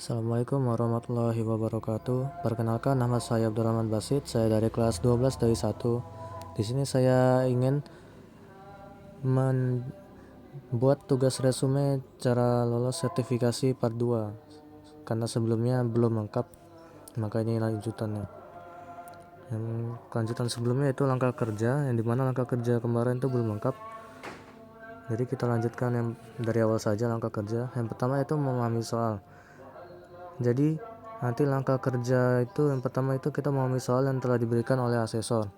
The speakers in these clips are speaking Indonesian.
Assalamualaikum warahmatullahi wabarakatuh. Perkenalkan, nama saya Abdurrahman Basit. Saya dari kelas 12 dari 1. Di sini saya ingin membuat tugas resume cara lolos sertifikasi part 2. Karena sebelumnya belum lengkap, maka ini lanjutannya. Yang lanjutan sebelumnya itu langkah kerja, yang dimana langkah kerja kemarin itu belum lengkap. Jadi kita lanjutkan yang dari awal saja langkah kerja. Yang pertama itu memahami soal. Jadi nanti langkah kerja itu yang pertama itu kita memahami soal yang telah diberikan oleh asesor.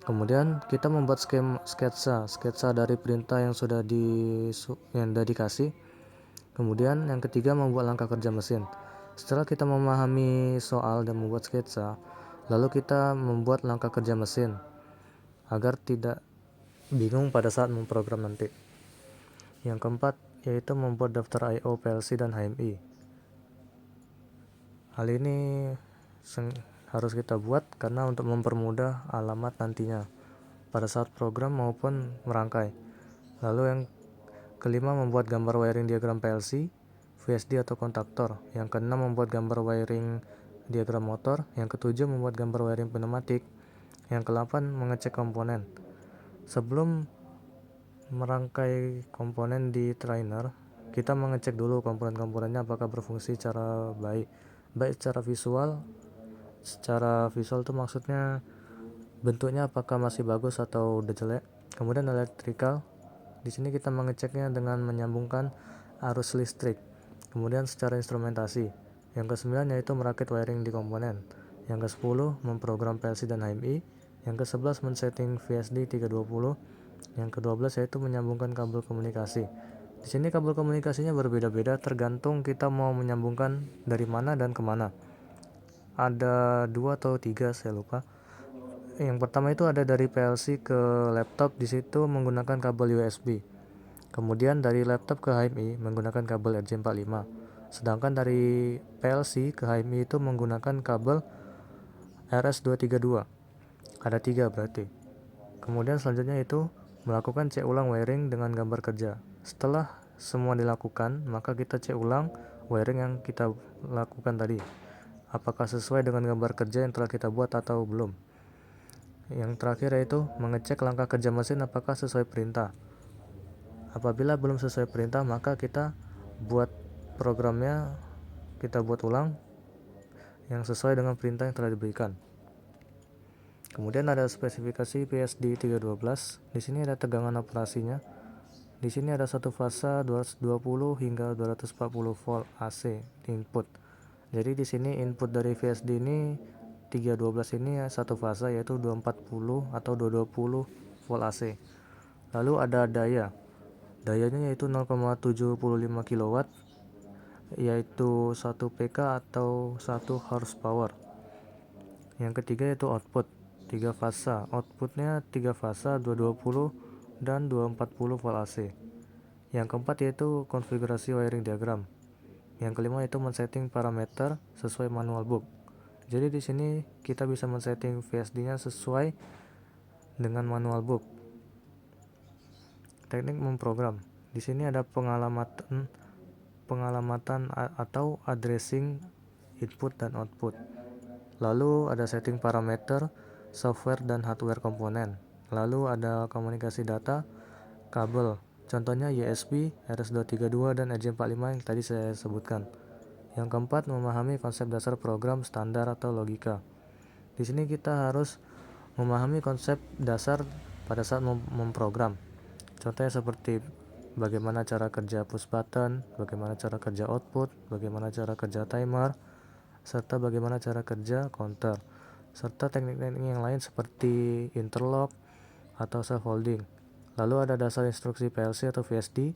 Kemudian kita membuat sketsa dari perintah yang sudah dikasih. Kemudian yang ketiga membuat langkah kerja mesin. Setelah kita memahami soal dan membuat sketsa, lalu kita membuat langkah kerja mesin agar tidak bingung pada saat memprogram nanti. Yang keempat yaitu membuat daftar I/O PLC dan HMI. Hal ini harus kita buat karena untuk mempermudah alamat nantinya pada saat program maupun merangkai. Lalu yang kelima membuat gambar wiring diagram PLC, VSD atau kontaktor. Yang keenam membuat gambar wiring diagram motor. Yang ketujuh membuat gambar wiring pneumatik. Yang kedelapan mengecek komponen. Sebelum merangkai komponen di trainer, kita mengecek dulu komponen-komponennya apakah berfungsi secara baik secara visual. Secara visual itu maksudnya bentuknya apakah masih bagus atau udah jelek. Kemudian elektrikal, di sini kita mengeceknya dengan menyambungkan arus listrik. Kemudian secara instrumentasi, yang ke-9 yaitu merakit wiring di komponen. Yang ke-10 memprogram PLC dan HMI. Yang ke-11 men-setting VSD 320. Yang ke-12 yaitu menyambungkan kabel komunikasi. Di sini kabel komunikasinya berbeda-beda tergantung kita mau menyambungkan dari mana dan kemana. Ada 2 atau 3 saya lupa. Yang pertama itu ada dari PLC ke laptop, di situ menggunakan kabel USB. Kemudian dari laptop ke HMI menggunakan kabel RJ45. Sedangkan dari PLC ke HMI itu menggunakan kabel RS232. Ada 3 berarti. Kemudian selanjutnya itu melakukan cek ulang wiring dengan gambar kerja. Setelah semua dilakukan, maka kita cek ulang wiring yang kita lakukan tadi. Apakah sesuai dengan gambar kerja yang telah kita buat atau belum. Yang terakhir yaitu mengecek langkah kerja mesin apakah sesuai perintah. Apabila belum sesuai perintah, maka kita buat programnya, kita buat ulang yang sesuai dengan perintah yang telah diberikan. Kemudian ada spesifikasi PSD 312. Di sini ada tegangan operasinya. Di sini ada satu fasa 220 hingga 240 volt AC input. Jadi di sini input dari VSD ini 312 ini satu fasa yaitu 240 atau 220 volt AC. Lalu ada daya. Dayanya yaitu 0,75 kW yaitu 1 PK atau 1 horsepower. Yang ketiga yaitu output 3 fasa. Outputnya 3 fasa 220 dan 240 volt AC. Yang keempat yaitu konfigurasi wiring diagram. Yang kelima yaitu men-setting parameter sesuai manual book. Jadi di sini kita bisa men-setting VSD-nya sesuai dengan manual book. Teknik memprogram. Di sini ada pengalamatan atau addressing input dan output. Lalu ada setting parameter, software dan hardware komponen. Lalu ada komunikasi data, kabel. Contohnya USB, RS232 dan RJ45 yang tadi saya sebutkan. Yang keempat, memahami konsep dasar program, standar atau logika. Di sini kita harus memahami konsep dasar pada saat memprogram. Contohnya seperti bagaimana cara kerja push button, bagaimana cara kerja output, bagaimana cara kerja timer, serta bagaimana cara kerja counter, serta teknik-teknik yang lain seperti interlock atau self holding. Lalu ada dasar instruksi PLC atau VSD.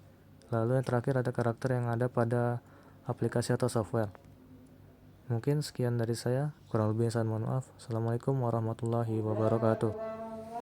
Lalu yang terakhir ada karakter yang ada pada aplikasi atau software. Mungkin sekian dari saya, kurang lebih saya mohon maaf. Assalamualaikum warahmatullahi wabarakatuh.